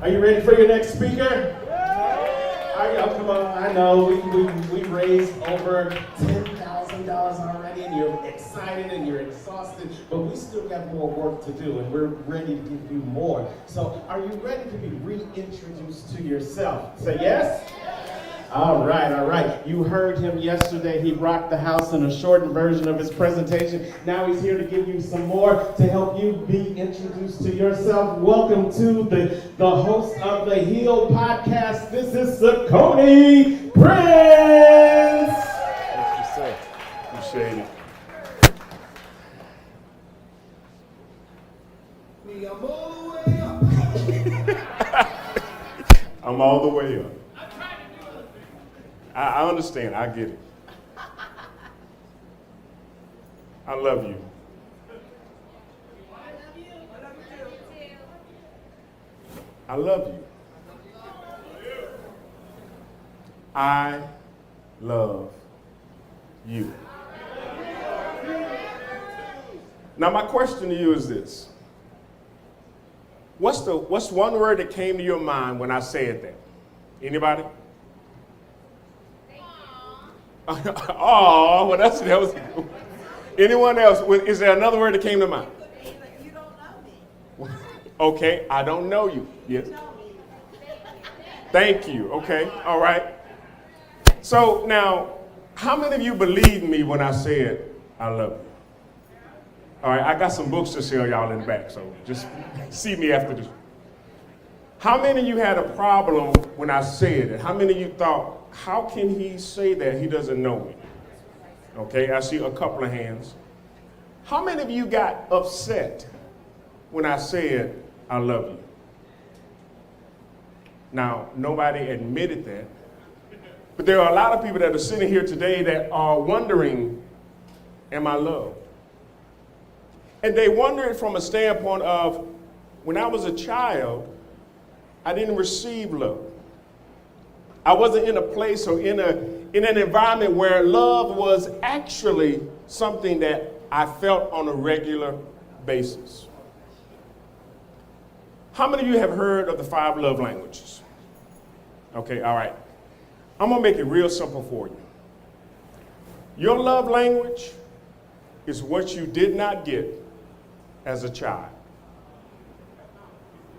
Are you ready for your next speaker? Are you? Oh, come on. I know we raised over $10,000 already, and you're excited and you're exhausted, but we still got more work to do, and we're ready to give you more. So are you ready to be reintroduced to yourself? Say yes? All right, all right. You heard him yesterday. He rocked the house in a shortened version of his presentation. Now he's here to give you some more to help you be introduced to yourself. Welcome to the host of the H.E.A.L podcast. This is Sakoni Prince. What you say? Appreciate it. I'm all the way up. I understand. I get it. I love you. I love you. I love you. Now my question to you is this. What's one word that came to your mind when I said that? Anybody? Oh, well, that was good. Anyone else? Is there another word that came to mind? You don't know me. Okay, I don't know you. Yes. Thank you. Okay, all right. So now, how many of you believed me when I said I love you? All right, I got some books to sell y'all in the back, so just see me after this. How many of you had a problem when I said it? How many of you thought, how can he say that he doesn't know me? Okay, I see a couple of hands. How many of you got upset when I said, I love you? Now, nobody admitted that, but there are a lot of people that are sitting here today that are wondering, am I loved? And they wonder it from a standpoint of, when I was a child, I didn't receive love. I wasn't in a place or in an environment where love was actually something that I felt on a regular basis. How many of you have heard of the 5 love languages? Okay, all right. I'm gonna make it real simple for you. Your love language is what you did not get as a child.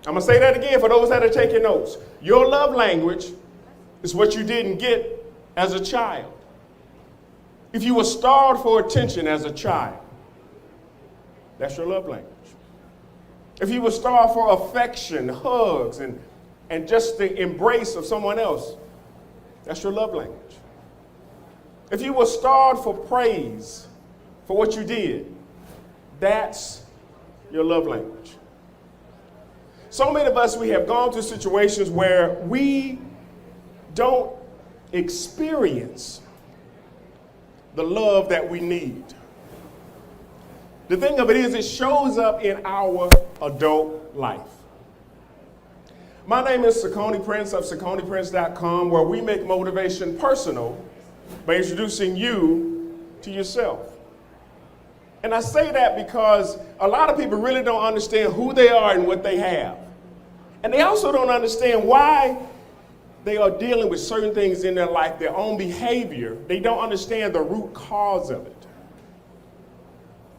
I'm gonna say that again for those that are taking notes. Your love language is what you didn't get as a child. If you were starved for attention as a child, that's your love language. If you were starved for affection, hugs, and just the embrace of someone else, that's your love language. If you were starved for praise for what you did, that's your love language. So many of us, we have gone through situations where we don't experience the love that we need. The thing of it is, it shows up in our adult life. My name is Sakoni Prince of SakoniPrince.com, where we make motivation personal by introducing you to yourself. And I say that because a lot of people really don't understand who they are and what they have. And they also don't understand why they are dealing with certain things in their life, their own behavior. They don't understand the root cause of it.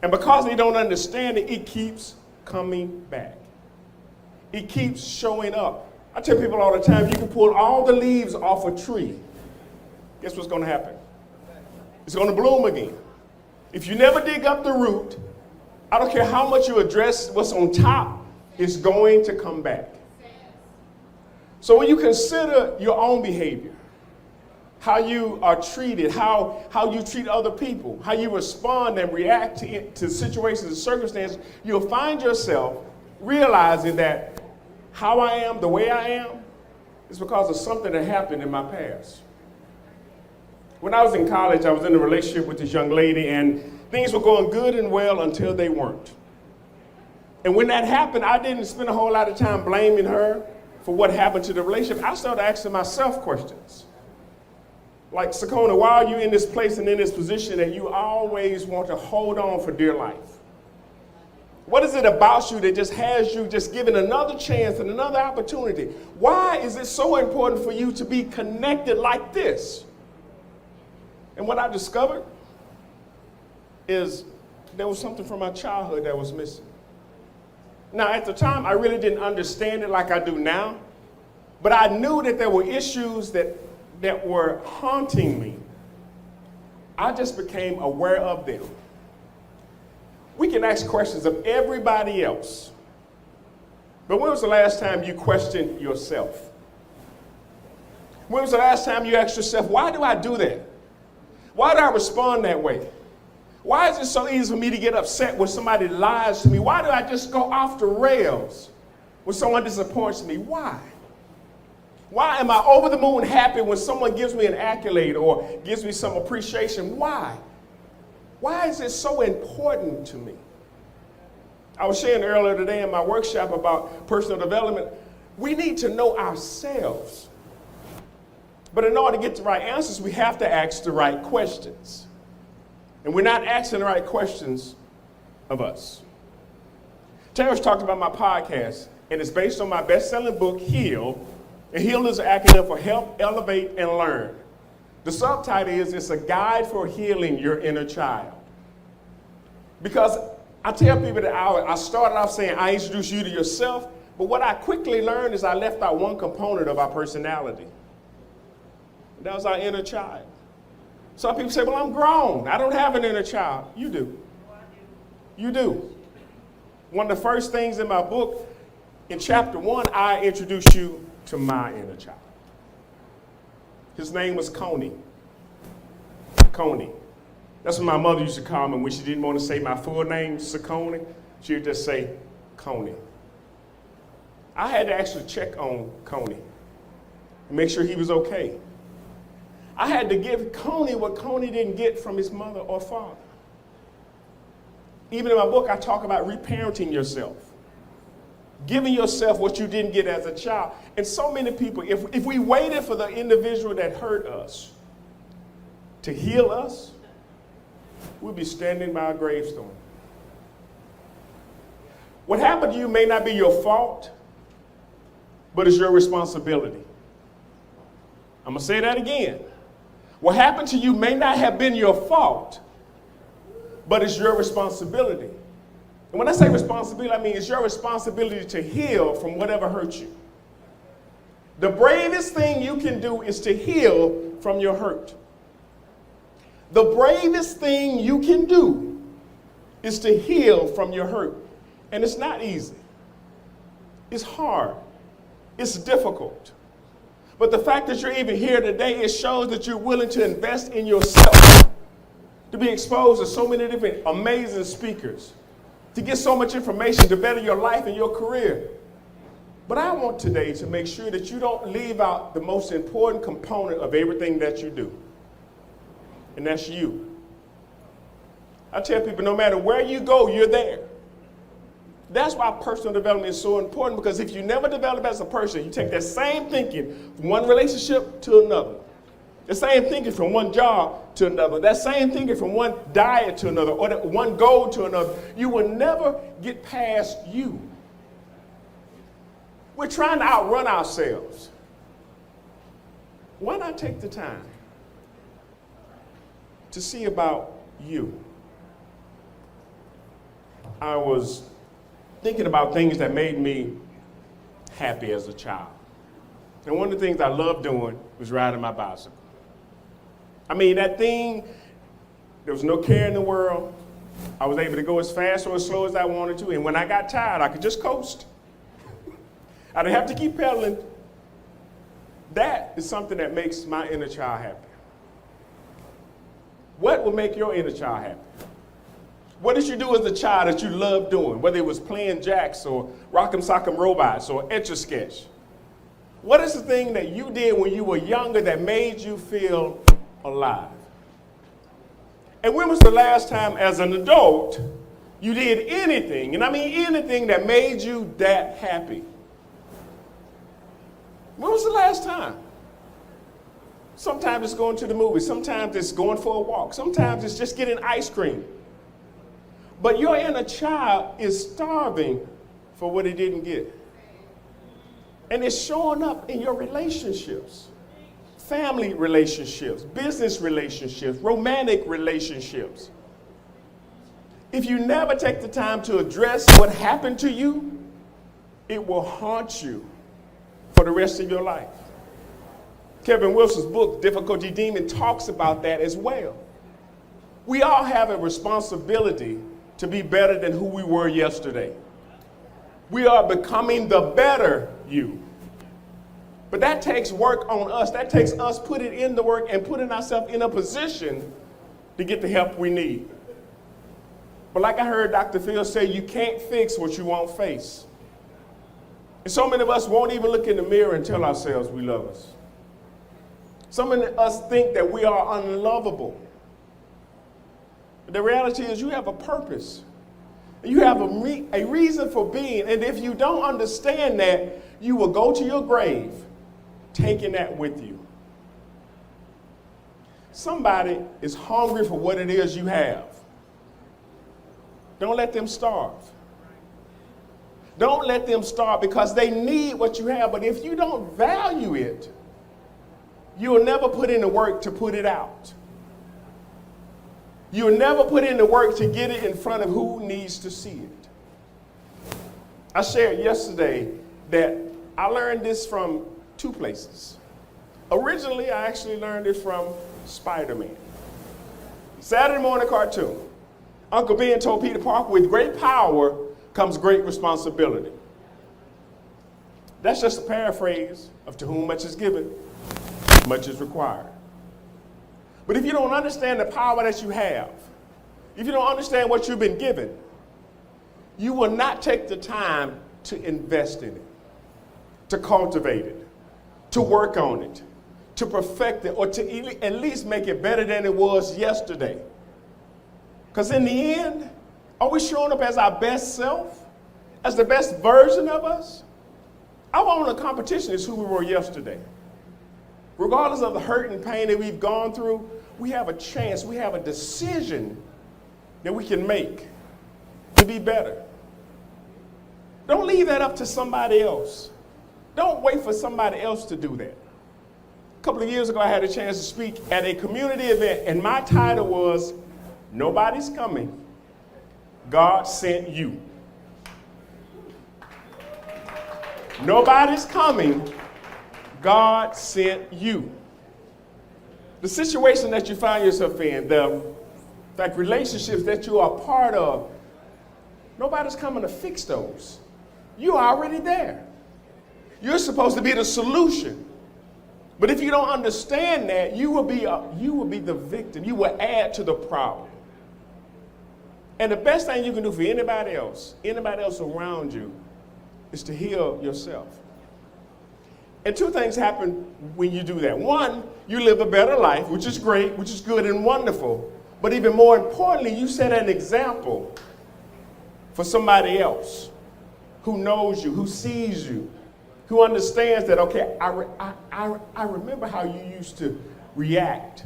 And because they don't understand it, it keeps coming back. It keeps showing up. I tell people all the time, you can pull all the leaves off a tree. Guess what's going to happen? It's going to bloom again. If you never dig up the root, I don't care how much you address what's on top, it's going to come back. So when you consider your own behavior, how you are treated, how you treat other people, how you respond and react to situations and circumstances, you'll find yourself realizing that how I am, the way I am, is because of something that happened in my past. When I was in college, I was in a relationship with this young lady, and things were going good and well until they weren't. And when that happened, I didn't spend a whole lot of time blaming her for what happened to the relationship. I started asking myself questions. Like, Sakona, why are you in this place and in this position that you always want to hold on for dear life? What is it about you that just has you just given another chance and another opportunity? Why is it so important for you to be connected like this? And what I discovered is there was something from my childhood that was missing. Now, at the time, I really didn't understand it like I do now, but I knew that there were issues that were haunting me. I just became aware of them. We can ask questions of everybody else, but when was the last time you questioned yourself? When was the last time you asked yourself, why do I do that? Why do I respond that way? Why is it so easy for me to get upset when somebody lies to me? Why do I just go off the rails when someone disappoints me? Why? Why am I over the moon happy when someone gives me an accolade or gives me some appreciation? Why? Why is it so important to me? I was sharing earlier today in my workshop about personal development. We need to know ourselves. But in order to get the right answers, we have to ask the right questions. And we're not asking the right questions of us. Terrence talked about my podcast, and it's based on my best-selling book, H.E.A.L. And H.E.A.L is an acronym for Help, Elevate, and Learn. The subtitle is, it's a guide for healing your inner child. Because I tell people that I started off saying, I introduce you to yourself, but what I quickly learned is I left out one component of our personality. And that was our inner child. Some people say, well, I'm grown. I don't have an inner child. You do. You do. One of the first things in my book, in chapter 1, I introduce you to my inner child. His name was Coney. Coney. That's what my mother used to call me when she didn't want to say my full name, Coney. She would just say Coney. I had to actually check on Coney and make sure he was okay. I had to give Coney what Coney didn't get from his mother or father. Even in my book, I talk about reparenting yourself. Giving yourself what you didn't get as a child. And so many people, if we waited for the individual that hurt us to heal us, we'd be standing by a gravestone. What happened to you may not be your fault, but it's your responsibility. I'm going to say that again. What happened to you may not have been your fault, but it's your responsibility. And when I say responsibility, I mean it's your responsibility to heal from whatever hurt you. The bravest thing you can do is to heal from your hurt. The bravest thing you can do is to heal from your hurt. And it's not easy. It's hard. It's difficult. But the fact that you're even here today, it shows that you're willing to invest in yourself, to be exposed to so many different amazing speakers, to get so much information to better your life and your career. But I want today to make sure that you don't leave out the most important component of everything that you do, and that's you. I tell people, no matter where you go, you're there. That's why personal development is so important, because if you never develop as a person, you take that same thinking from one relationship to another, the same thinking from one job to another, that same thinking from one diet to another, or that one goal to another, you will never get past you. We're trying to outrun ourselves. Why not take the time to see about you? I was thinking about things that made me happy as a child. And one of the things I loved doing was riding my bicycle. I mean, that thing, there was no care in the world. I was able to go as fast or as slow as I wanted to. And when I got tired, I could just coast. I didn't have to keep pedaling. That is something that makes my inner child happy. What will make your inner child happy? What did you do as a child that you loved doing, whether it was playing jacks or rock'em sock'em robots or Etch-a-Sketch? What is the thing that you did when you were younger that made you feel alive? And when was the last time as an adult you did anything, and I mean anything, that made you that happy? When was the last time? Sometimes it's going to the movies. Sometimes it's going for a walk. Sometimes it's just getting ice cream. But your inner child is starving for what he didn't get. And it's showing up in your relationships, family relationships, business relationships, romantic relationships. If you never take the time to address what happened to you, it will haunt you for the rest of your life. Kevin Wilson's book, Difficulty Demon, talks about that as well. We all have a responsibility to be better than who we were yesterday. We are becoming the better you. But that takes work on us. That takes us putting in the work and putting ourselves in a position to get the help we need. But like I heard Dr. Phil say, you can't fix what you won't face. And so many of us won't even look in the mirror and tell ourselves we love us. Some of us think that we are unlovable. But the reality is you have a purpose. You have a reason for being. And if you don't understand that, you will go to your grave taking that with you. Somebody is hungry for what it is you have. Don't let them starve. Don't let them starve because they need what you have. But if you don't value it, you will never put in the work to put it out. You will never put in the work to get it in front of who needs to see it. I shared yesterday that I learned this from two places. Originally, I actually learned it from Spider-Man. Saturday morning cartoon. Uncle Ben told Peter Parker, with great power comes great responsibility. That's just a paraphrase of to whom much is given, much is required. But if you don't understand the power that you have, if you don't understand what you've been given, you will not take the time to invest in it, to cultivate it, to work on it, to perfect it, or to at least make it better than it was yesterday. Because in the end, are we showing up as our best self, as the best version of us? Our only competition is who we were yesterday. Regardless of the hurt and pain that we've gone through, we have a chance, we have a decision that we can make to be better. Don't leave that up to somebody else. Don't wait for somebody else to do that. A couple of years ago, I had a chance to speak at a community event, and my title was, Nobody's Coming, God Sent You. Nobody's coming, God sent you. The situation that you find yourself in, the relationships that you are part of, nobody's coming to fix those. You're already there. You're supposed to be the solution. But if you don't understand that, you will be the victim. You will add to the problem. And the best thing you can do for anybody else around you, is to heal yourself. And two things happen when you do that. One, you live a better life, which is great, which is good and wonderful. But even more importantly, you set an example for somebody else who knows you, who sees you, who understands that, okay, I remember how you used to react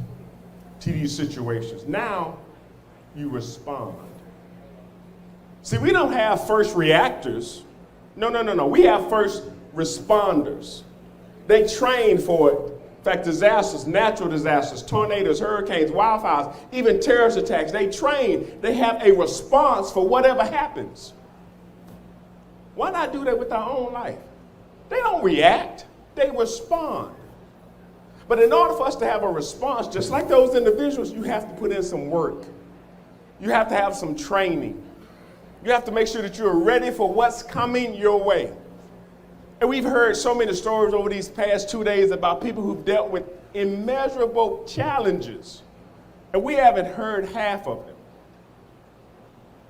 to these situations. Now you respond. See, we don't have first reactors. No. We have first responders. They train for it. In fact, disasters, natural disasters, tornadoes, hurricanes, wildfires, even terrorist attacks, they train. They have a response for whatever happens. Why not do that with our own life? They don't react, they respond. But in order for us to have a response, just like those individuals, you have to put in some work. You have to have some training. You have to make sure that you're ready for what's coming your way. And we've heard so many stories over these past 2 days about people who've dealt with immeasurable challenges. And we haven't heard half of them.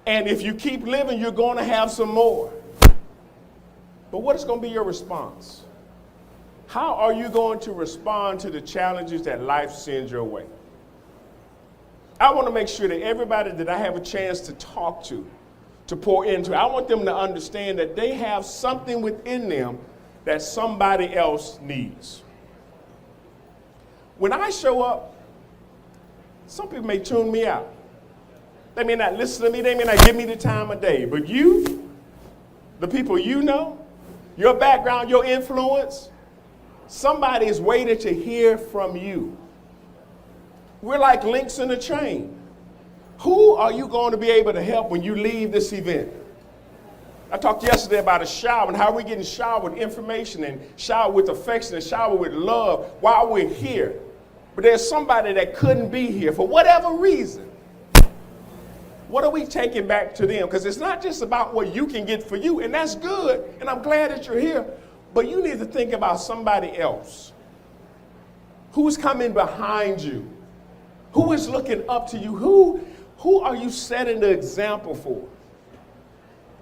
And if you keep living, you're going to have some more. But what is going to be your response? How are you going to respond to the challenges that life sends your way? I want to make sure that everybody that I have a chance to talk to pour into, I want them to understand that they have something within them that somebody else needs. When I show up, some people may tune me out. They may not listen to me. They may not give me the time of day. But you, the people you know, your background, your influence, somebody is waiting to hear from you. We're like links in a chain. Who are you going to be able to help when you leave this event? I talked yesterday about a shower and how we're getting showered with information and showered with affection and showered with love while we're here. But there's somebody that couldn't be here for whatever reason. What are we taking back to them? Because it's not just about what you can get for you, and that's good, and I'm glad that you're here, but you need to think about somebody else. Who's coming behind you? Who is looking up to you? Who are you setting the example for?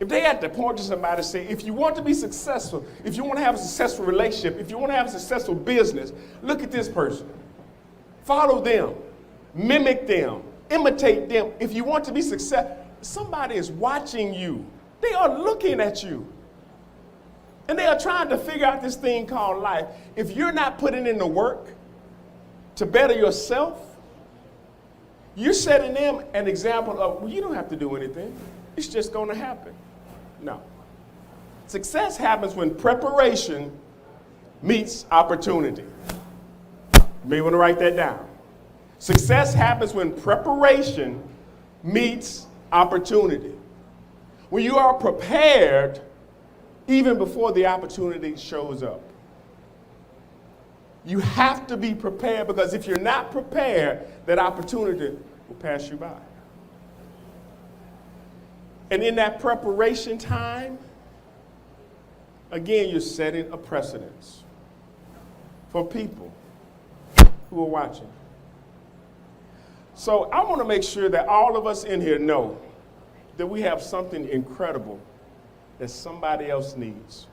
If they had to point to somebody and say, if you want to be successful, if you want to have a successful relationship, if you want to have a successful business, look at this person. Follow them. Mimic them. Imitate them. If you want to be successful, somebody is watching you. They are looking at you. And they are trying to figure out this thing called life. If you're not putting in the work to better yourself, you're setting them an example of, well, you don't have to do anything. It's just going to happen. No. Success happens when preparation meets opportunity. You may want to write that down. Success happens when preparation meets opportunity. When you are prepared even before the opportunity shows up. You have to be prepared, because if you're not prepared, that opportunity will pass you by. And in that preparation time, again, you're setting a precedence for people who are watching. So I want to make sure that all of us in here know that we have something incredible that somebody else needs.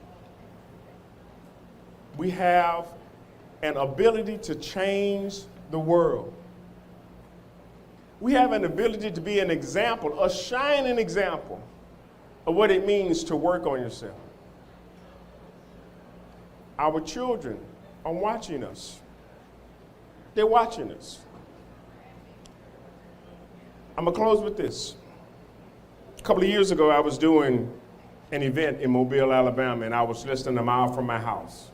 We have an ability to change the world. We have an ability to be an example, a shining example of what it means to work on yourself. Our children are watching us. They're watching us. I'm going to close with this. A couple of years ago, I was doing an event in Mobile, Alabama, and I was less than a mile from my house.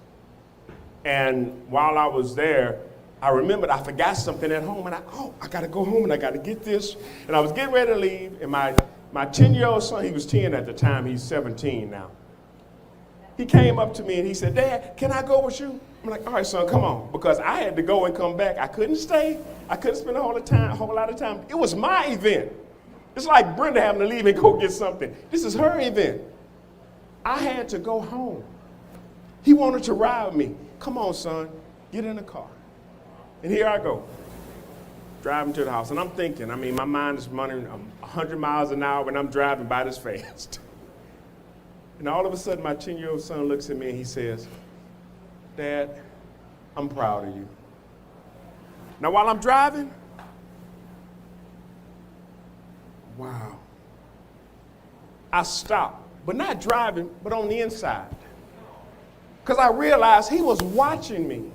And while I was there, I remembered I forgot something at home, and I got to go home and I got to get this. And I was getting ready to leave, and my 10-year-old son, he was 10 at the time, he's 17 now. He came up to me and he said, "Dad, can I go with you?" I'm like, "All right, son, come on," because I had to go and come back. I couldn't stay. I couldn't spend a whole lot of time. It was my event. It's like Brenda having to leave and go get something. This is her event. I had to go home. He wanted to ride with me. "Come on, son, get in the car." And here I go, driving to the house. And I'm thinking, my mind is running 100 miles an hour when I'm driving by this fast. And all of a sudden, my 10-year-old son looks at me and he says, "Dad, I'm proud of you." Now, while I'm driving, wow. I stopped, but not driving, but on the inside. Because I realized he was watching me.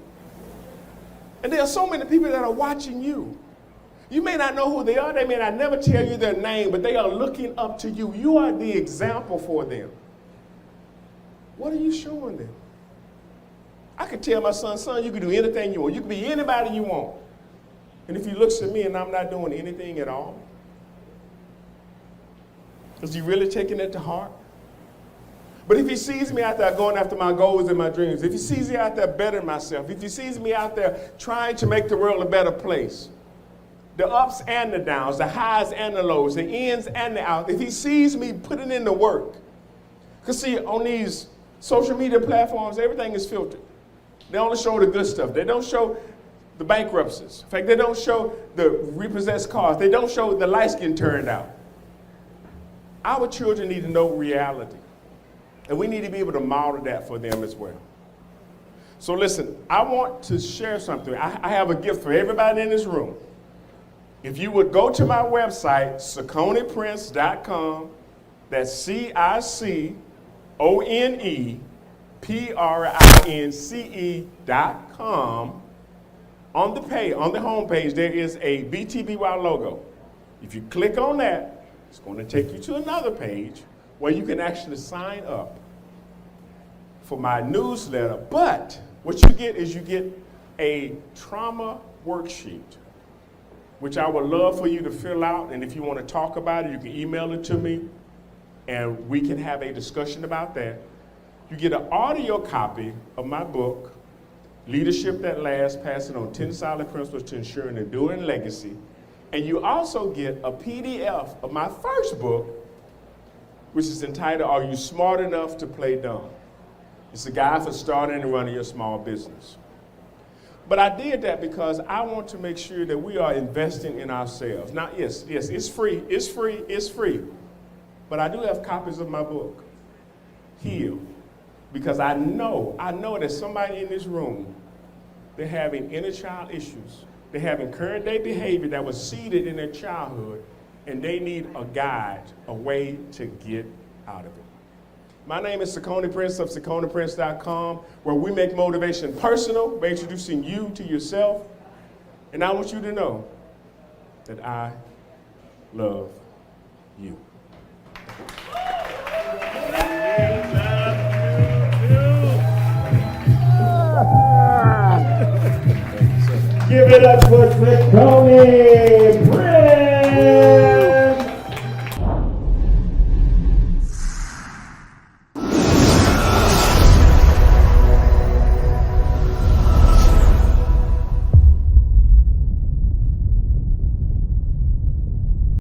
And there are so many people that are watching you. You may not know who they are. They may not never tell you their name, but they are looking up to you. You are the example for them. What are you showing them? I could tell my son, you can do anything you want. You can be anybody you want. And if he looks at me and I'm not doing anything at all, is he really taking it to heart? But if he sees me out there going after my goals and my dreams, if he sees me out there bettering myself, if he sees me out there trying to make the world a better place, the ups and the downs, the highs and the lows, the ins and the outs, if he sees me putting in the work, because see, on these social media platforms, everything is filtered. They only show the good stuff. They don't show the bankruptcies. In fact, they don't show the repossessed cars. They don't show the lights getting turned out. Our children need to know reality. And we need to be able to model that for them as well. So listen, I want to share something. I have a gift for everybody in this room. If you would go to my website, CicconePrince.com, that's CICONEPRINCE.com. On the home page, there is a BTBY logo. If you click on that, it's going to take you to another page where you can actually sign up for my newsletter. But what you get is you get a trauma worksheet, which I would love for you to fill out. And if you want to talk about it, you can email it to me and we can have a discussion about that. You get an audio copy of my book, Leadership That Lasts, Passing on 10 Solid Principles to Ensure an Enduring Legacy. And you also get a PDF of my first book, which is entitled, Are You Smart Enough to Play Dumb? It's a guide for starting and running your small business. But I did that because I want to make sure that we are investing in ourselves. Now, yes, it's free. But I do have copies of my book, H.E.A.L, because I know that somebody in this room, they're having inner child issues. They're having current day behavior that was seeded in their childhood, and they need a guide, a way to get out of it. My name is Sakoni Prince of SakoniPrince.com, where we make motivation personal by introducing you to yourself. And I want you to know that I love you. Give it up for Sakoni